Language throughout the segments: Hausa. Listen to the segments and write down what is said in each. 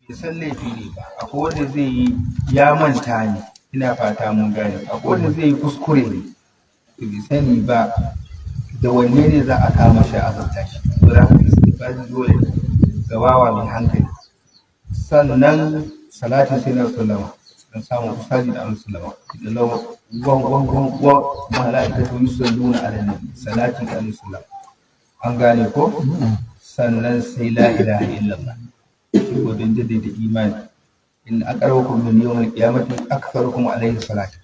bai san laifi ne ba, akwai wanda zai yi ya manta ne, ina fata mun gane, akwai wanda zai yi kuskure ne bai sani ba da wanne ne za a kama shi a zanta shi, ko za ka istighfari dole ga bawa mai hankali. Sannan salatin sai na sallama don samun kusaji da annabi sallama da lawan mala'ikatu yusalluna ala nabi, salatin da annabi sallama, an gane ko. Sannan sai la ilaha illallah, shi ko don jaddada imani, in aqrabukum min yawmil qiyamati aktharukum alayhi salati,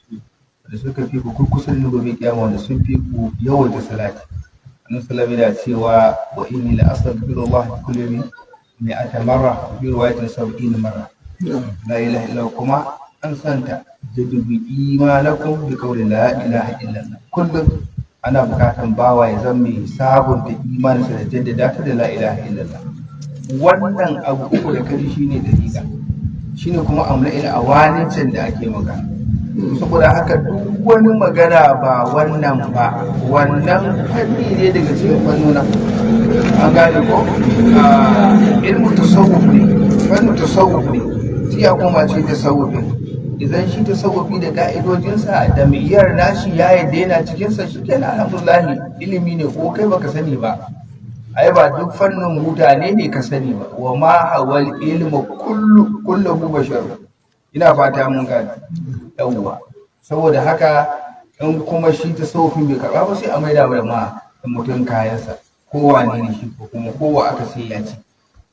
da suka fi ku kurkusa da gobe kiyama wanda sun fi ku yawaita salati. Annabi sallallahu alaihi wasallam cewa wa inni la astaghfirullah kulli yawmin mi'ata marra fi riwayatin 70 marra. La ilaha illallah kuma an santa jaddu imanakum bi qawli la ilaha illallah. Kullum ana bukatan bawa ya zama mai sabunta imaninsa da jaddada ta da la ilaha illallah. Wannan abu uku da kaji shine dalila, shine kuma amla'il awanincin da ake magana. Saboda haka duk wani magana ba wannan ba, wannan fanni ne daga cikin fannuna, an gane ko. Ilmu tasawuf ne, fannin tasawuf ne, sai ya koma ce tasawufin. Idan shi tasawufi da ka'idojinsa da miyar nashi ya yadda yana cikinsa, shi kenan alhamdulillah ilimi ne, ko kai baka sani ba. Ai ba duk fannin mutane ne ka sani ba, wa ma hawal ilmu kullu bashar. Ina fata mun gane yawwa. Saboda haka in kuma shi tasawufin bai karɓa ba, sai a maida ma mutum kayansa, kowa ne shi ko kuma kowa aka sai ya ci,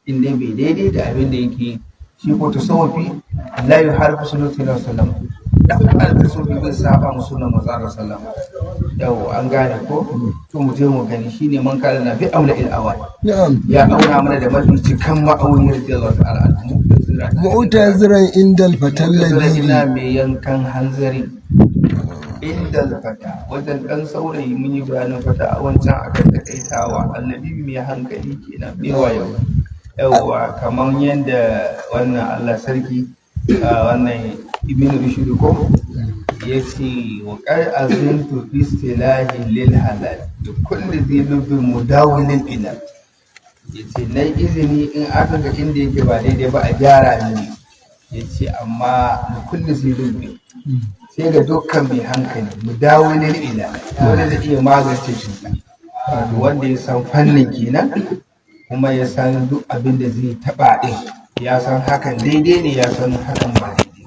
in dai bai daidai da abin da yake. Shi ko tasawufi la yuharbu sunnati sallam, dan al-tasawufi bai saba mu sunnan manzo sallam. Yau an gane ko. To mu je mu gani, shine man kana na fi amla il awal, ya auna mana da mafi cikan ma'auni radiyallahu ta'ala anhu. Mu'taziran indal fatallabi, ina mai yankan hanzari indal fata, wajen dan saurayi mun yi bayanin fata a wancan akan takaitawa. Annabi mai hankali kenan, mai wayo. Yawwa kamar yadda wannan Allah sarki wannan ibn rushd ko yace wa qad azintu fi istilahi lil halal da kulli dhilubin mudawilin ila, yace nayi izini in aka ga inda yake ba daidai ba a gyara ni, yace amma da kulli dhilubin, sai ga dukkan mai hankali mudawilin ila, wanda zai iya magance cuta, wanda ya san fannin kenan kuma ya san duk abin da zai taɓa ɗin, ya san hakan daidai ne, ya san hakan ba daidai.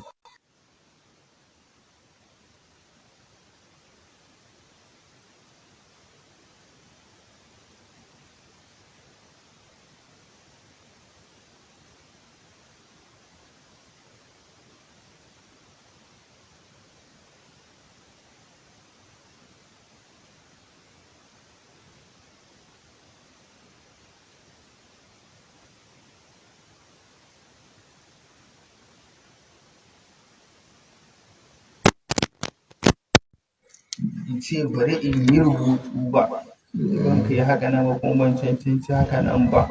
In ce bari in yi rubutu ba, don ka yi haka nan ba, kuma ban cancanci haka nan ba.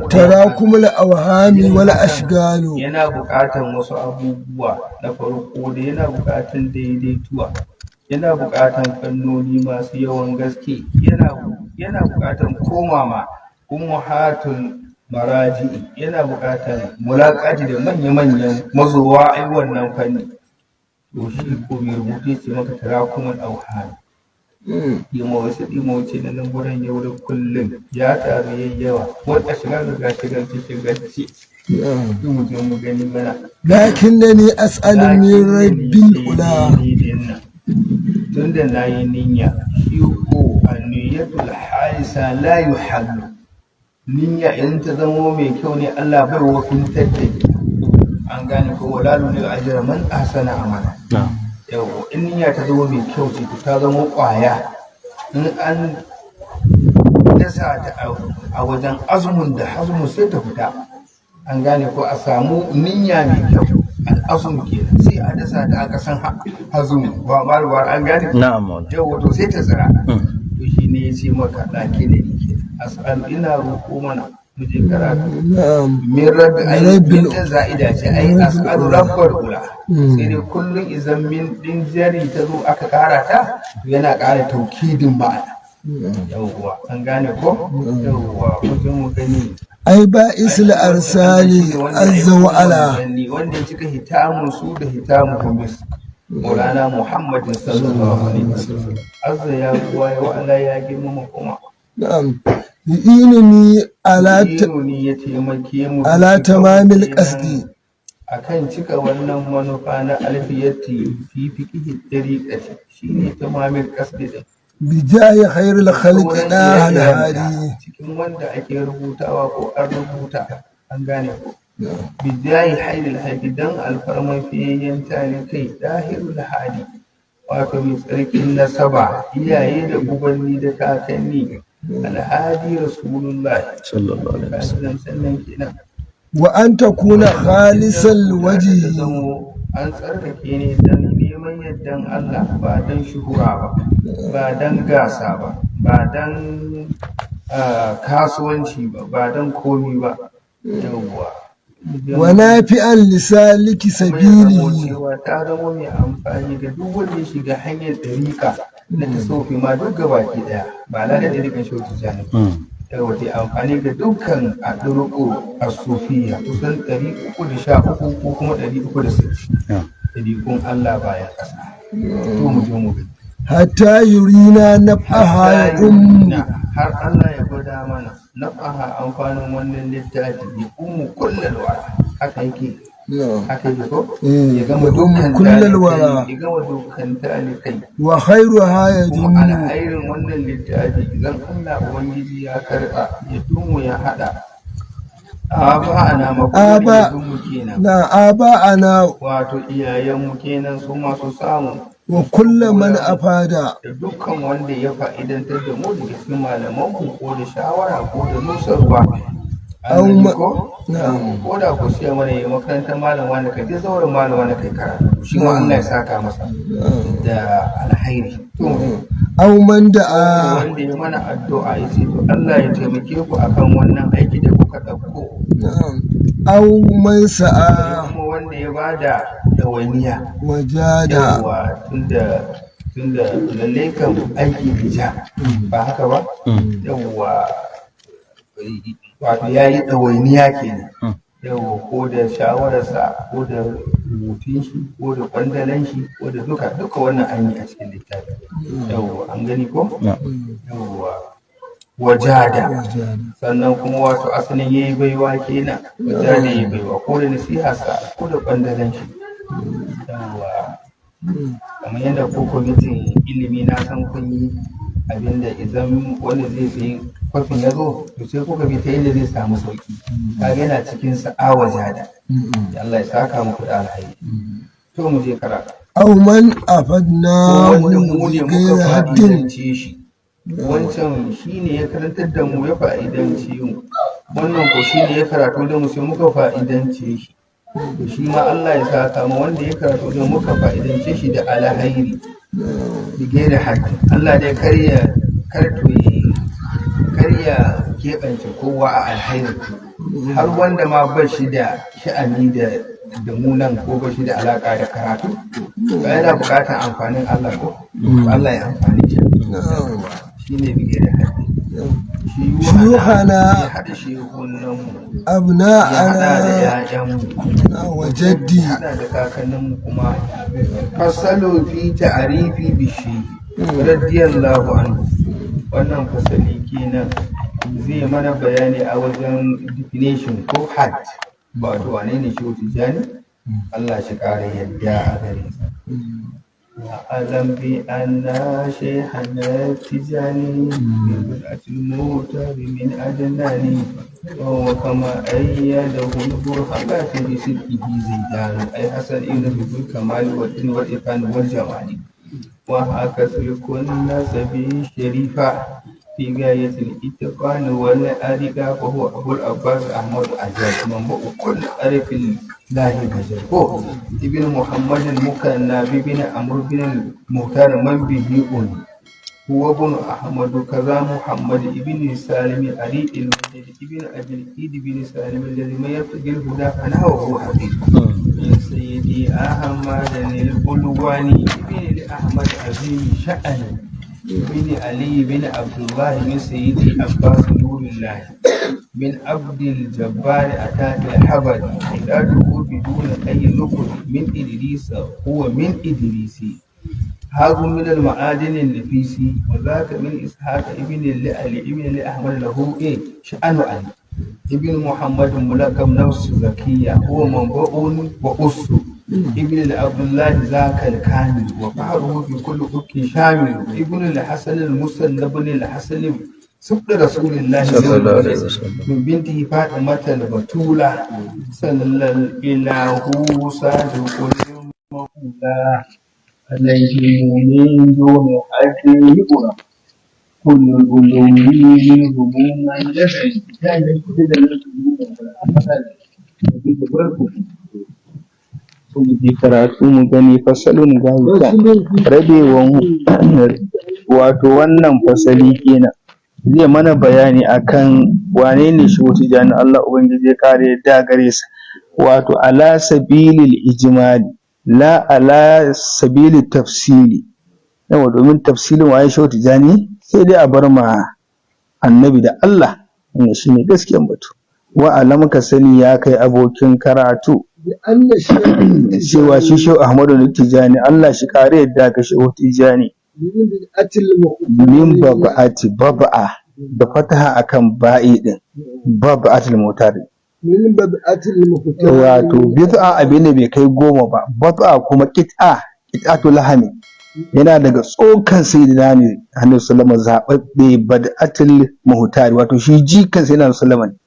tarakumul awhami wal ashgalu, yana buƙatan wasu abubuwa. Na farko da yana buƙatan daidaituwa, yana buƙatan fannoni masu yawan gaske, yana buƙatan komama ummahatul maraji, yana buƙatan mulaƙati da manya-manyan mazowa ai wannan fanni. To shi ko mai rubutu ce maka tarakumul awhami, ɗimauce na lamburan yau da kullum ya taru yawa, wata shiga da shigarci duk mutum mu gani mana. lakin da ne as'alu min rabbil ula, tun da na yi niyya, shi ko anniyatul halisa la yuhallu, niyya in ta zamo mai kyau ne Allah bai wakuntar da ita, an gane ko wala lulil ajra man ahsana amala. Yau in niyya ta zama mai kyau ce, ta zama ƙwaya, in an dasa ta a wajen azumin da hazmu sai ta fita, an gane ko a samu niyya mai kyau, al'azum kenan, sai a dasa ta aka san hazmu ba marwar, an gane. Na'am. Yau wato sai ta tsira. To shi ne ya ce maka ɗake da ni as'al, ina roƙo mana mu je karatu min rabbi ayyukin za'ida ce, ai as'alu rabbal ula, sai dai kullum idan min din jari ta zo aka ƙara ta, yana ƙara taukidin ma'ana. Yawwa an gane ko. Yawwa mutum mu gani ai ba'is al-arsali azza wa ala wanda ya cika hitamun su da hitamun kumis Maulana Muhammadin sallallahu alaihi wasallam azza ya kuwa ya wa'ala ya girmama kuma na'am yu'inuni ala Yununi ya taimake mu ala tamamil qasdi akan cika wannan manufa na alfiyati fi fiqhi dariqati shine tamamil qasdi din bijahi khairul khalqi da hadi cikin wanda ake rubutawa ko an rubuta an gane ko bijahi khairul hadi dan alfarman fiyayyen talikai dahirul hadi wato mai tsarkin nasaba iyaye da ubanni da kakanni alhadi rasulullah sallallahu alaihi wasallam sannan kenan wa an takuna khalisal wajhi an tsarkake ne don neman yardan Allah ba don shuhura ba don gasa ba don kasuwanci ba don komi ba yawwa wa nafi'an lisaliki sabilihi cewa ta zama mai amfani ga duk wanda ya shiga hanyar dariƙa na tasofi ma duk gabaki daya ba la da dariƙan shautu jani yawa ta amfani ga dukkan a ɗuruƙo a sufiya kusan 313 ko kuma 360 ɗariƙun Allah bayan ƙasa to mu je mu gani hatta yurina naf'aha har Allah ya gwada mana naf'aha amfanin wannan littafi ya kullal wara haka yake haka yake ko ya gama dukkan kullal wara ya gama dukkan talikai wa khairuha kuma yajmu alkhairin wannan littafi idan Allah ubangiji ya karɓa ya dumu ya hada ana Aba- mu kenan na aba'ana wato iyayenmu kenan su masu samu wa kullu man afada da dukkan wanda ya fa'idantar da mu daga cikin malamanmu ko da shawara ko da nusarwa an gani ko ko da ku siya mana yi makarantar malam wani kai dai zauren malam wani kai karatu shi ma Allah ya saka masa da alhairi to aw man da'a wanda ya mana addu'a ya ce to Allah ya taimake ku akan wannan aiki da kuka ɗauko aw man sa'a kuma wanda ya bada ɗawainiya wajada yawa tunda lalle kan aiki bija ba haka ba yawa wato ya yi ɗawainiya kenan yawa ko da shawararsa ko da rubutun shi ko da kwandalan shi ko da duka wannan an yi a cikin littafi yawa an gani ko yawa wajada sannan kuma wato asalin yayi baiwa kenan wajada yayi baiwa ko da nasiha sa ko da kwandalan shi yawa kamar yadda ko kwamitin ilimi na san kun yi abinda idan wanda zai sayi kwafin ya zo to sai kuka bi ta yadda zai samu sauki kaga yana cikin sa'awa jada Allah ya saka muku da alhaji to mu je karatu aw man afadna wanda mu ne muka ghayra haddin fa'idance shi wancan shine ya karantar da mu ya fa'idance mu wannan ko shine ya karatu da mu sai muka fa'idance shi to shi ma Allah ya saka mu wanda ya karatu da muka fa'idance shi da alhairi bigere haƙƙi Allah dai karya keɓance kowa a alhairi har wanda ma ba shi da sha'ani da munan ko ba shi da alaƙa da karatu ba yana buƙatar amfanin Allah ko Allah ya amfani shi ne bigere haƙƙi shuyukhana ya haɗa shehunanmu ya haɗa da abna'ana ‘ya'yanmu wa jaddi hada da kakanninmu kuma fasalo fi ta'arifi bishi radiyallahu anhu wannan fasali kenan zai mana bayani a wajen definition ko had wato wane ne shi tijani Allah shi ƙara yadda a gare sa وأعلم بأن شيخنا التجاني من بدعة الموتى من أجناني وهو كما أيده البرهبات بصدقه زيدان أي حسن إنه بالكمال والدين والإتقان والجمال وهكذا يكون الناس بالشريفة في غاية الاتقان والأرقى فهو أبو العباس أحمد أجاز منبوء كل عرف الله بجل ابن محمد المكنى بن عمرو بن المختار من به هو ابن أحمد كذا محمد ابن سالم علي المجد ابن أبي الإيد بن سالم الذي ما يبتغي الهدى فأنا وهو حبيب من سيدي أحمد البلواني ابن لأحمد عظيم شأن بن علي بن عبد الله بن سيدي عباس نور الله من عبد الجبار أتاك الحبر إراده بدون أي نقل من إدريس هو من إدريس هذا من المعادن النفيس وذاك من إسحاق ابن لألي ابن لأحمد له شأن علي ابن محمد ملكم نفس زكية هو منبؤ وأس ابن عبد الله ذاك الكامل وفعله في كل حك شامل ابن الحسن المسلم ابن الحسن سبط رسول الله صلى الله عليه وسلم من بنته فاطمة البتولة صلى الإله صادق المولى عليه من دون أجل كل العلوم منهم من يدعي كان يكتب في karatu mu gani fasalin gaita rabewan wato wannan fasali kenan zai mana bayani akan wane ne Shehu Tijjani Allah ubangiji ya kare yadda gare sa wato ala sabilil ijmali la ala sabilit tafsili yawa domin tafsilin waye Shehu Tijjani sai dai a bar ma annabi da Allah wannan shine gaskiyar batu wa alam ka sani ya kai abokin karatu cewa shi Shehu Ahmadu Tijjani Allah shi kare yadda ga Shehu Tijjani min baba'ati baba'a da fataha akan ba'i din baba'atul mutari min baba'atul muhtar wato bid'a abin da bai kai 10 ba baba'a kuma qit'atul lahami yana daga tsokan sayyidina ne Annabi sallallahu alaihi wasallam bad'atul muhtari wato shi jikan sayyidina sallallahu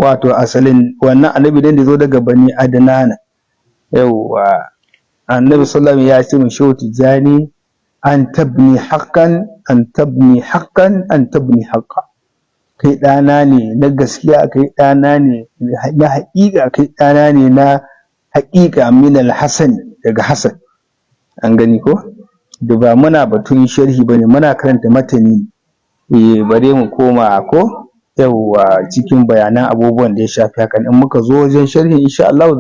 wato asalin wannan annabi da zo daga bani adnana yawa Annabi sallallahu alaihi wasallam ya ce mun Shehu Tijjani an tabni haqqan an tabni haqqan an tabni haqqa kai dana ne na gaskiya kai dana ne na haƙiƙa kai dana ne na haƙiƙa min al-hasan daga hasan an gani ko da ba muna batun sharhi bane muna karanta matani bare mu koma ko yawa cikin bayanan abubuwan da ya shafi hakan in muka zo wajen sharhi insha Allah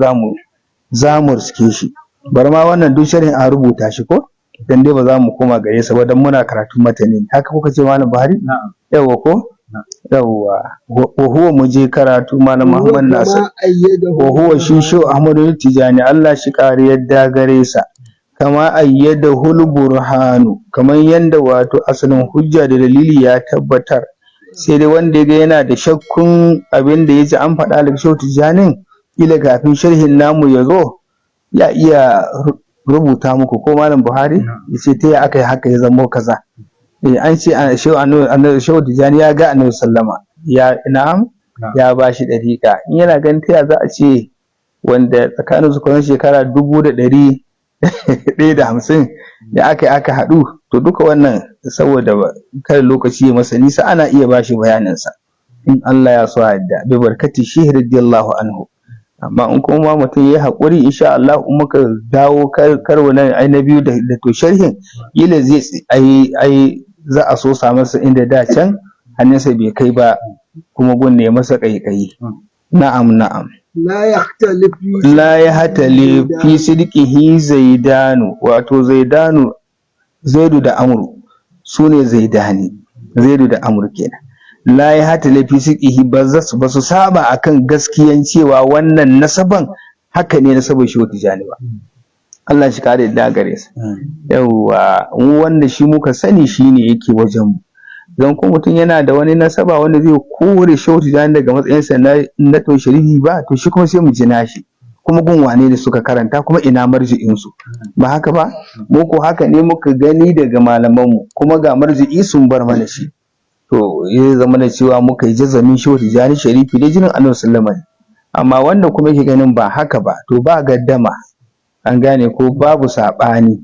zamu riske shi bar ma wannan duk sharhin an rubuta shi ko dan dai ba za mu koma gare sa ba dan muna karatun matani haka kuka ce malam Buhari yawa ko yawa wa huwa muje karatu malam Muhammad Nasir wa huwa shi Shehu Ahmadu Tijjani Allah shi kare yadda gare sa kama ayyadahul burhanu kaman yanda wato asalin hujja da dalili ya tabbatar sai dai wanda yaga yana da shakkun abin da yaji an faɗa daga Shehu Tijjani kila kafin sharhin namu ya zo ya iya rubuta muku ko malam Buhari yace ta ya aka yi haka ya zama kaza an ce Shehu Tijjani ya ga Annabi sallama ya na'am ya bashi dariƙa in yana ganin ta ya za a ce wanda tsakanin su kusan shekara 1150 da aka haɗu to duka wannan saboda kada lokaci ya masa nisa ana iya bashi bayanin sa in Allah ya so yadda bi barkati shehu radiyallahu anhu amma in kuma mutum yayi hakuri insha Allah in muka dawo karwa nan ai na biyu da to sharhin yila zai ai za a so sa masa inda da can hannunsa bai kai ba kuma gunne masa kaikayi na'am la yahtali fi sidqihi zaidanu wato zaidanu zaidu da amru sune zaidani zaidu da amru kenan la yahtali fi sidqihi ba su saba akan gaskiyan cewa wannan nasaban haka ne nasaban Shehu Tijjani ba Allah shi kare da gare sa yawa wanda shi muka sani shine yake wajen mu don ko mutum yana da wani nasaba wanda zai kore Shehu Tijjani daga matsayinsa na to sharifi ba to shi kuma sai mu jina shi kuma gun wane ne suka karanta kuma ina marji'in su ba haka ba mu ko haka ne muka gani daga malaman mu kuma ga marji'i sun bar mana shi to ya zama da cewa muka yi jazamin Shehu Tijjani sharifi da jinin Annabi sallallahu alaihi wasallam amma wanda kuma yake ganin ba haka ba to ba gaddama an gane ko babu sabani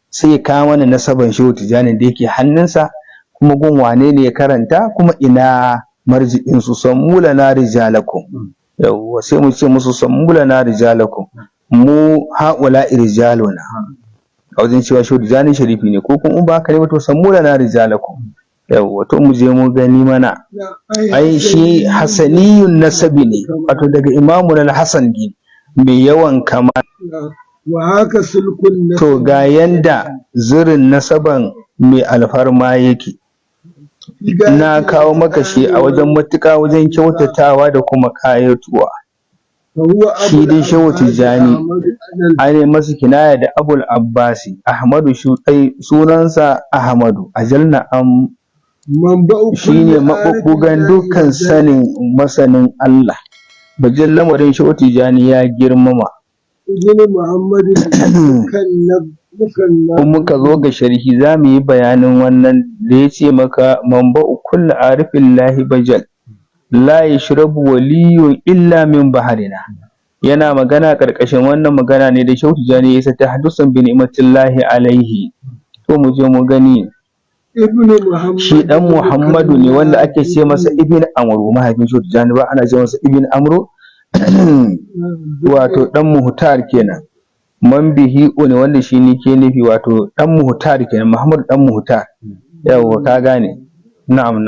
sai ka mana nasaban Shehu Tijjani da yake hannunsa kuma gun wane ne ya karanta kuma ina marji'in su sammula na rijalakum yawa sai mu ce musu sammula na rijalakum mu haula rijaluna a wajen cewa Shehu Tijjani sharifi ne ko kuma in ba haka ne to sammula na rijalakum yawa to mu je mu gani mana ai shi hasaniyun nasabi ne wato daga imamu al-hasan ne mai yawan kama wa haka sulkun to ga yanda zirin nasaban mai alfarma yake na kawo maka shi a wajen matuƙa wajen kyautatawa da kuma kayatuwa. Shi dai Shehu Tijjani an yi masa kinaya da Abul Abbasi Ahmadu sunansa Ahmadu ajal na'am shi ne maɓuɓɓugan dukkan sanin masanin Allah. Bajin lamarin Shehu Tijjani ya girmama. In muka zo ga sharhi za mu yi bayanin wannan da ya ce maka manba'u kulli arifin lahi bajal la yashrabu waliyun illa min baharina. Yana magana ƙarƙashin wannan magana ne da Shehu Tijjani ya sa tahaddusan bi ni'matillahi alaihi. To mu je mu gani. Shi dan Muhammadu ne wanda ake ce masa Ibn Amru, mahaifin Shehu Tijjani ba ana ce masa Ibn Amru wato dan Muhtar kenan. Man bihi ne wanda shi ne ke nufi wato dan Muhtar kenan, Muhammadu dan Muhtar. Yawwa ka gane. Na'am.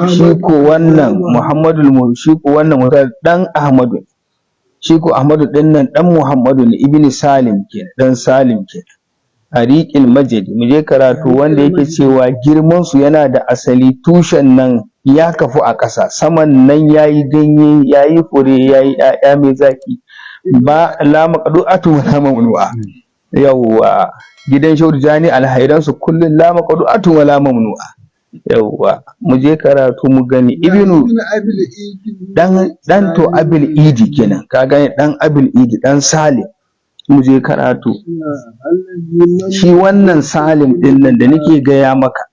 Shi ko wannan Muhtar dan Ahmadu. Shi ko Ahmadu din nan dan Muhammadu ne Ibn Salim kenan, dan Salim kenan. Ariqil Majid mu je karatu wanda yake cewa girman su yana da asali, tushen nan ya kafu a ƙasa, saman nan yayi ganye, yayi fure, yayi ƴaƴa mai zaki, ba la maqdu'atu wa la mamnu'a. Yawwa gidan Shehu Tijjani alhairan su kullun la maqdu'atu wa la mamnu'a. Yawwa mu je karatu mu gani ibnu dan to Abil Idi kenan, ka gani dan Abil Idi dan Salim. Mu je karatu. Shi wannan Salim din nan da nake gaya maka,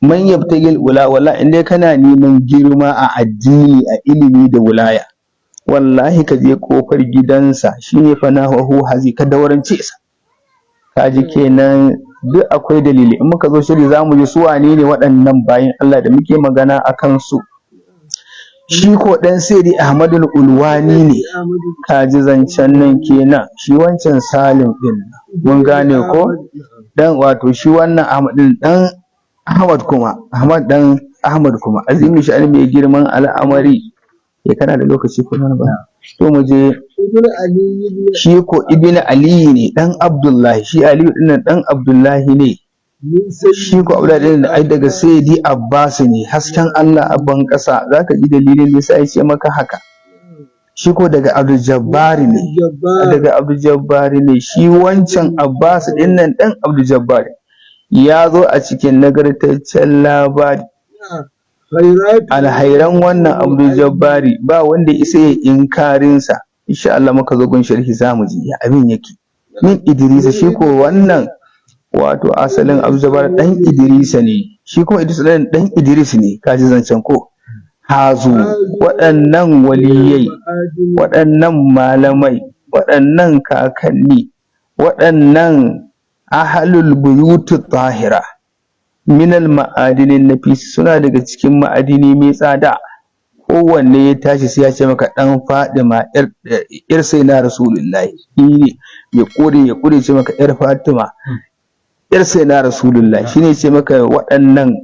man yabtagil ula wala in dai kana neman girma a addini, a ilimi da wilaya, wallahi ka je kofar gidansa, shine fanahu hazi ka daurance sa. Kaji kenan duk akwai dalili. In muka zo shiri zamu ji su wane ne waɗannan bayin Allah da muke magana akan su. Shi ko dan Sayyidi Ahmadul Ulwani ne, kaji zancen nan kenan. Shi wancan Salim din mun gane ko, dan wato shi wannan Ahmad din dan Ahmad kuma azimi shi mai girman al'amari. Kana da lokaci ko nan ba to mu je. Shi ko Ibn Ali ne dan Abdullahi, shi Aliyu din nan dan Abdullahi ne. Shi ko Abdullahi din ai daga Sayyidi Abbas ne, hasken Allah a ban ƙasa. Zaka ji dalilin da sai ce maka haka. Shi ko daga Abdul Jabbar ne, shi wancan Abbas din nan dan Abdul Jabbar ya zo a cikin nagartaccen labari. Alhairan wannan Abdul Jabbari ba wanda isa ya inkarin sa. Insha Allah muka zo gun sharhi zamu ji ya abin yake. Min Idrisa, shi ko wannan wato asalin Abdul Jabbar dan Idrisa ne, shi kuma Idris dan Idris ne. Kaji zancen ko hazu waɗannan waliyai, waɗannan malamai, waɗannan kakanni, waɗannan ahlul buyutut tahira minal ma'adinin nafis, suna daga cikin ma'adini mai tsada. Kowanne ya tashi sai ya ce maka dan Fadima yar sai na Rasulullahi, ya kure ce maka yar Fatima yar sai na Rasulullahi, shine ce maka waɗannan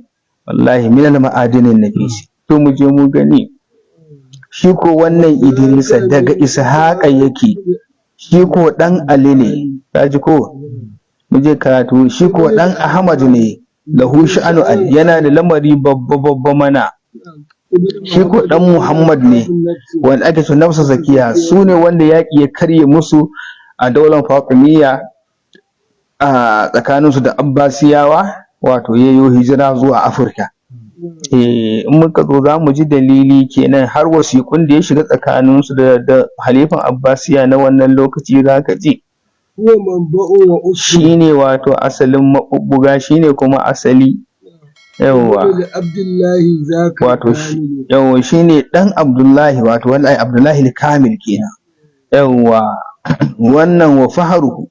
wallahi minal ma'adinin nafis. To mu je mu gani. Shi ko wannan Idrisa daga Ishaqa yake, shi ko dan Ali ne, kaji ko mu je karatu. Shi ko dan Ahmad ne, lahu sha'anu yana da lamari babba mana. Shi ko dan Muhammad ne wanda ake so nafsa zakiya, su ne wanda yaƙi ya karye musu a daular Fatimiyya a tsakaninsu da Abbasiyawa, wato yayyo hijira zuwa Afirka. In muka zo za mu ji dalili kenan, har wasiƙun da ya shiga tsakaninsu da halifan Abbasiya na wannan lokaci za ka ji. Shi ne wato asalin maɓuɓɓuga, shi ne kuma asali. Yawwa wato shi ne ɗan Abdullahi, wato wannan Abdullahi Kamil kenan. Yawwa wannan wa faharu,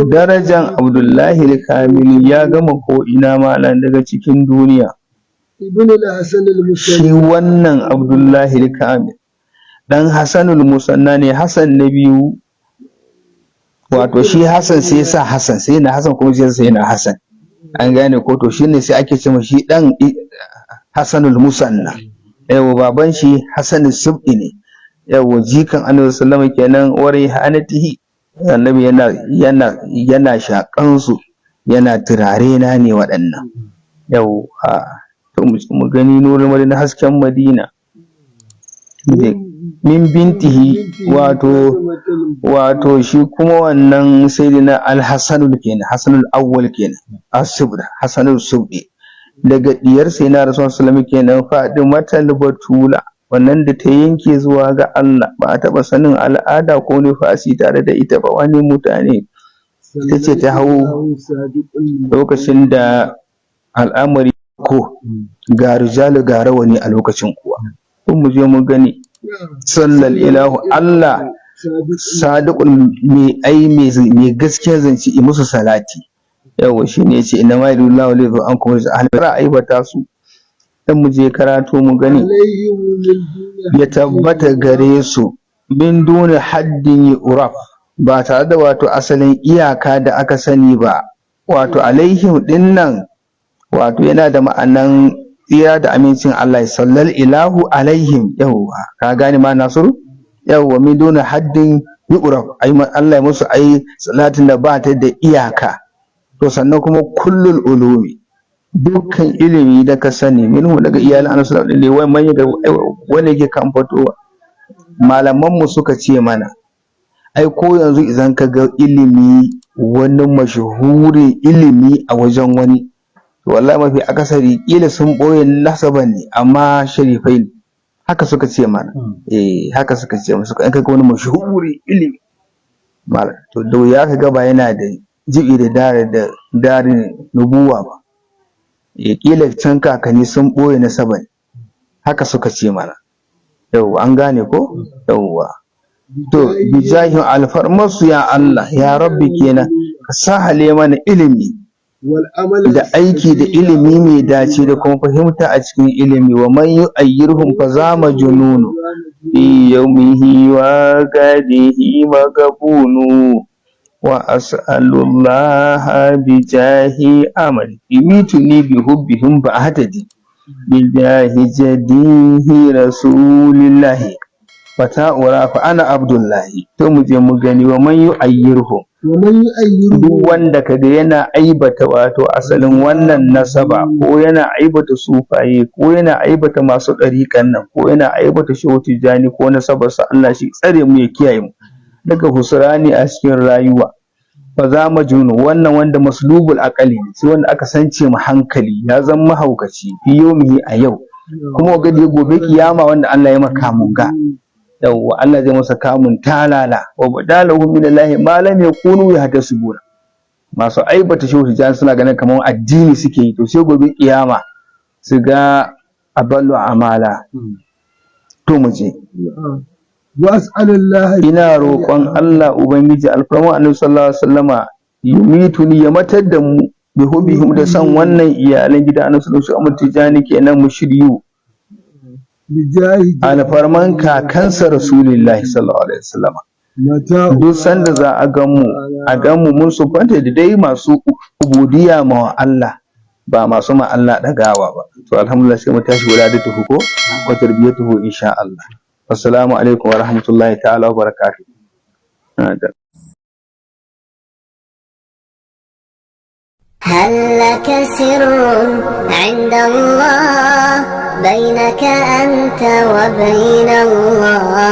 darajan Abdullahi Kamil ya gama ko ina malan daga cikin duniya. Shi wannan Abdullahi Kamil dan Hasanul Musanna ne, Hasan na biyu. Wato shi Hasan sai sa Hasan, sai na Hasan kuma sai na Hasan. An gane ko, to shine sai ake cewa shi dan Hasanul Musanna. Yawa baban shi Hasan Sub'i ne. Yawa jikan Annabi sallallahu alaihi wasallam kenan, wari hanatihi. Annabi yana shakan su, yana turare na ne waɗannan. yau to mu gani nurul madina hasken madina min bintihi wato shi kuma wannan sayyidina al-hasanul kenan hasanul awwal kenan as-subda hasanul subdi daga diyar sayyidina rasulullah sallallahu alaihi wasallam kenan fadimatul batula wannan da ta yanke zuwa ga Allah ba a taba sanin al'ada ko nifasi tare da ita ba wani mutane ita ce ta hau lokacin da al'amari ko ga rijalu ga rawani a lokacin kuwa kun mu je mu gani sallal ilahu Allah sadiqul mai gaskiya zance yi musu salati yawa shine yace inna ma yadullahu li ankum ahla aibata su dan mu je karatu mu gani ya tabbata gare su min duni haddin uraf ba tare da wato asalin iyaka da aka sani ba wato alaihim dinnan wato yana da ma'anan tsira da amincin Allah ya sallal ilahu alaihim yawwa ka gane ma Nasiru yawwa min duna haddin yuqrab ai Allah ya musu ai salatin da ba ta da iyaka to sannan kuma kullul ulumi dukkan ilimi da ka sani minhu daga iyalan Annabi sallallahu alaihi wasallam wanda yake kan fatowa malaman mu suka ce mana ai ko yanzu idan ka ga ilimi wani mashhuri ilimi a wajen wani wallahi mafi akasari kila sun boye nasaban ne amma sharifai ne haka suka ce mana haka suka ce musu in kaga wani mashhuri ilimi mal to da ya kaga ba yana da jibi da darin nubuwa ba kila can kakanni sun boye nasaban haka suka ce mana yawwa an gane ko yawwa to bijahin alfarmasu ya Allah ya rabbi kenan ka sahale mana ilimi da aiki da ilimi mai dace da kuma fahimta a cikin ilimi wa man yu'ayyirhum fa zama jununu fi yawmihi wa gadihi magabunu wa as'alullaha bi jahi amali imituni bi hubbihim ba hatadi bi jahi jadihi rasulillahi fata'ura fa ana abdullahi to mu je mu gani wa man yu'ayyirhum duk wanda kaga yana aibata wato asalin wannan nasaba ko yana aibata sufaye ko yana aibata masu ɗariƙan nan ko yana aibata shehu tijjani ko nasabarsa Allah shi tsare mu ya kiyaye mu daga husrani a cikin rayuwa fa za mu junu wannan wanda maslubul aqali sai wanda aka sance mu hankali ya zama mahaukaci fi yawmihi a yau kuma ga gobe kiyama wanda Allah ya maka mun ga yawwa Allah zai masa kamun talala wa badalahu minallahi ma lam yakunu yahtasibuna masu aibata shehu tijani suna ganin kamar addini suke yi to sai gobe kiyama su ga aballu amala to mu je was'alillah ina roƙon Allah ubangiji alfarma annabi sallallahu alaihi wasallama yumituni ya matar da mu bi hubihim da san wannan iyalan gida annabi sallallahu alaihi tijani kenan mu shiryu alfarman kakansa rasulullahi sallallahu alaihi wasallam duk sanda za a gan mu mun sufanta da dai masu ubudiyya ma Allah ba masu ma Allah dagawa ba to alhamdulillah sai mu tashi wuladatuhu ko wa tarbiyatuhu insha Allah assalamu alaikum wa rahmatullahi ta'ala wa barakatuh هل لك سر عند الله بينك أنت وبين الله